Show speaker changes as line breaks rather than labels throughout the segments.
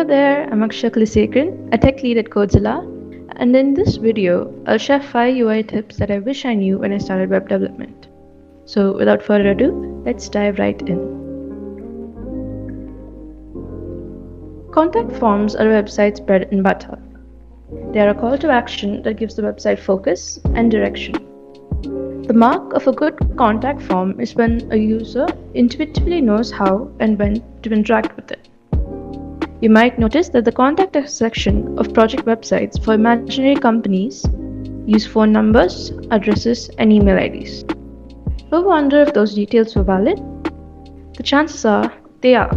Hello there, I'm Akshaya Kulasekaran, a Tech Lead at Codezilla, and in this video, I'll share 5 UI tips that I wish I knew when I started web development. So without further ado, let's dive right in. Contact forms are a website's bread and butter. They are a call to action that gives the website focus and direction. The mark of a good contact form is when a user intuitively knows how and when to interact with it. You might notice that the contact us section of project websites for imaginary companies use phone numbers, addresses, and email IDs. Ever wonder if those details were valid? The chances are they are.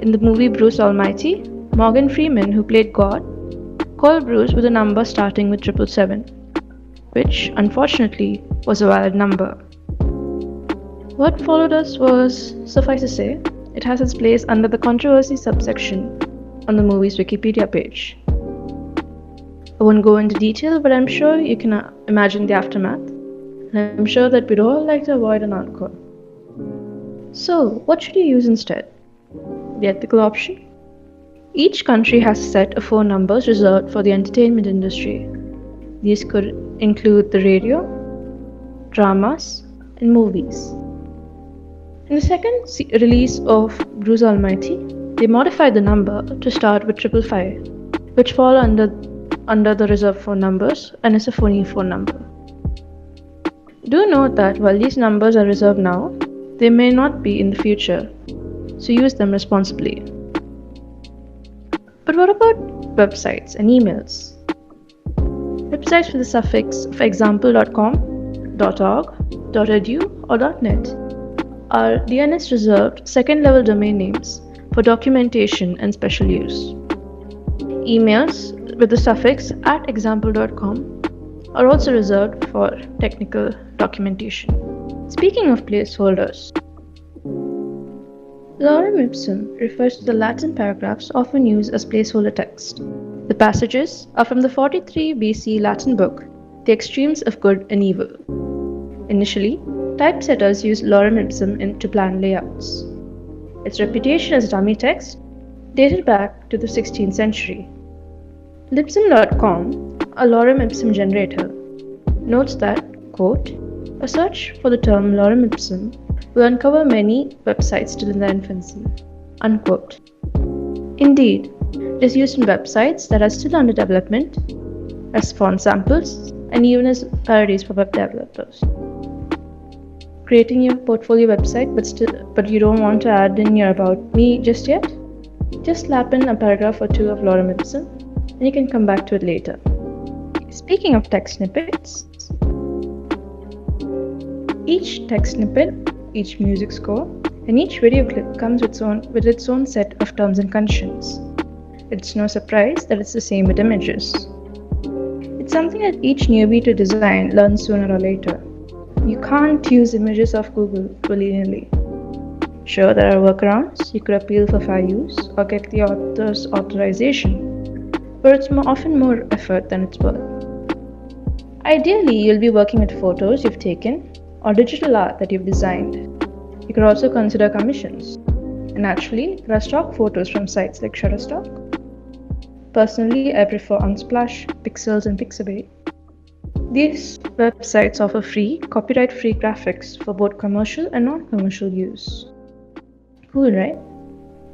In the movie Bruce Almighty, Morgan Freeman, who played God, called Bruce with a number starting with 777, which, unfortunately, was a valid number. What followed us was, suffice to say, it has its place under the controversy subsection on the movie's Wikipedia page. I won't go into detail, but I'm sure you can imagine the aftermath, and I'm sure that we'd all like to avoid an outcome. So, what should you use instead? The ethical option? Each country has a set of phone numbers reserved for the entertainment industry. These could include the radio, dramas, and movies. In the second release of Bruce Almighty, they modified the number to start with 555, which fall under the reserved phone numbers and is a phone number. Do note that while these numbers are reserved now, they may not be in the future, so use them responsibly. But what about websites and emails? Websites with the suffix of example.com, .org, .edu, or .net are DNS reserved second-level domain names for documentation and special use. Emails with the suffix @example.com are also reserved for technical documentation. Speaking of placeholders, lorem ipsum refers to the Latin paragraphs often used as placeholder text. The passages are from the 43 BC Latin book, The Extremes of Good and Evil. Initially, typesetters used lorem ipsum to plan layouts. Its reputation as dummy text dated back to the 16th century. Libsyn.com, a lorem ipsum generator, notes that, quote, a search for the term lorem ipsum will uncover many websites still in their infancy, unquote. Indeed, it is used in websites that are still under development, as font samples, and even as parodies for web developers. Creating your portfolio website but you don't want to add in your about me just yet? Just slap in a paragraph or two of lorem ipsum and you can come back to it later. Speaking of text snippets, each text snippet, each music score, and each video clip comes with its own set of terms and conditions. It's no surprise that it's the same with images. It's something that each newbie to design learns sooner or later. You can't use images of Google willy-nilly. Sure, there are workarounds. You could appeal for fair use or get the author's authorization, but it's often more effort than it's worth. Ideally, you'll be working with photos you've taken or digital art that you've designed. You could also consider commissions. And actually, there are stock photos from sites like Shutterstock. Personally, I prefer Unsplash, Pixels, and Pixabay. These websites offer free, copyright-free graphics for both commercial and non-commercial use. Cool, right?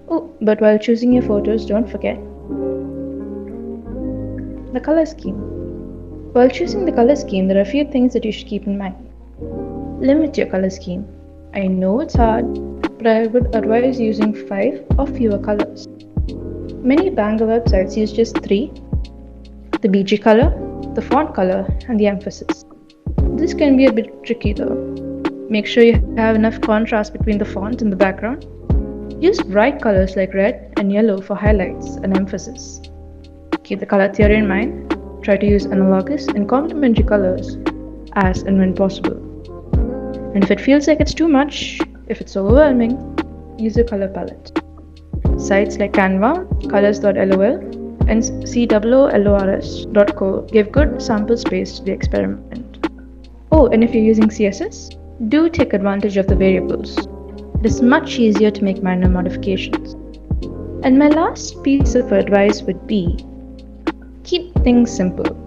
Oh, but while choosing your photos, don't forget the color scheme. While choosing the color scheme, there are a few things that you should keep in mind. Limit your color scheme. I know it's hard, but I would advise using 5 or fewer colors. Many banger websites use just 3: the BG color, the font color, and the emphasis. This can be a bit tricky though. Make sure you have enough contrast between the font and the background. Use bright colors like red and yellow for highlights and emphasis. Keep the color theory in mind. Try to use analogous and complementary colors as and when possible. And if it feels like it's too much, if it's overwhelming, use a color palette. Sites like Canva, colors.lol, and COOLORS.co give good sample space to the experiment. Oh, and if you're using CSS, do take advantage of the variables. It is much easier to make minor modifications. And my last piece of advice would be keep things simple.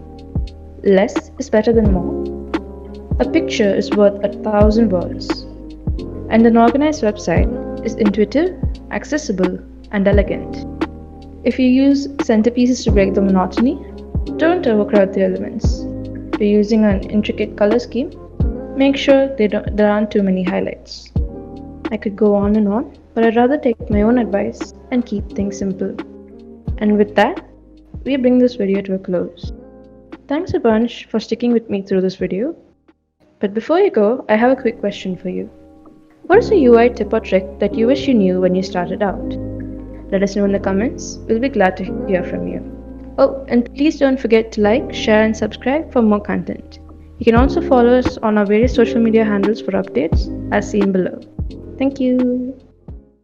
Less is better than more. A picture is worth 1,000 words. And an organized website is intuitive, accessible, and elegant. If you use centerpieces to break the monotony, don't overcrowd the elements. If you're using an intricate color scheme, make sure there aren't too many highlights. I could go on, but I'd rather take my own advice and keep things simple. And with that, we bring this video to a close. Thanks a bunch for sticking with me through this video. But before you go, I have a quick question for you. What is a UI tip or trick that you wish you knew when you started out? Let us know in the comments. We'll be glad to hear from you. Oh, and please don't forget to like, share, and subscribe for more content. You can also follow us on our various social media handles for updates, as seen below. Thank you.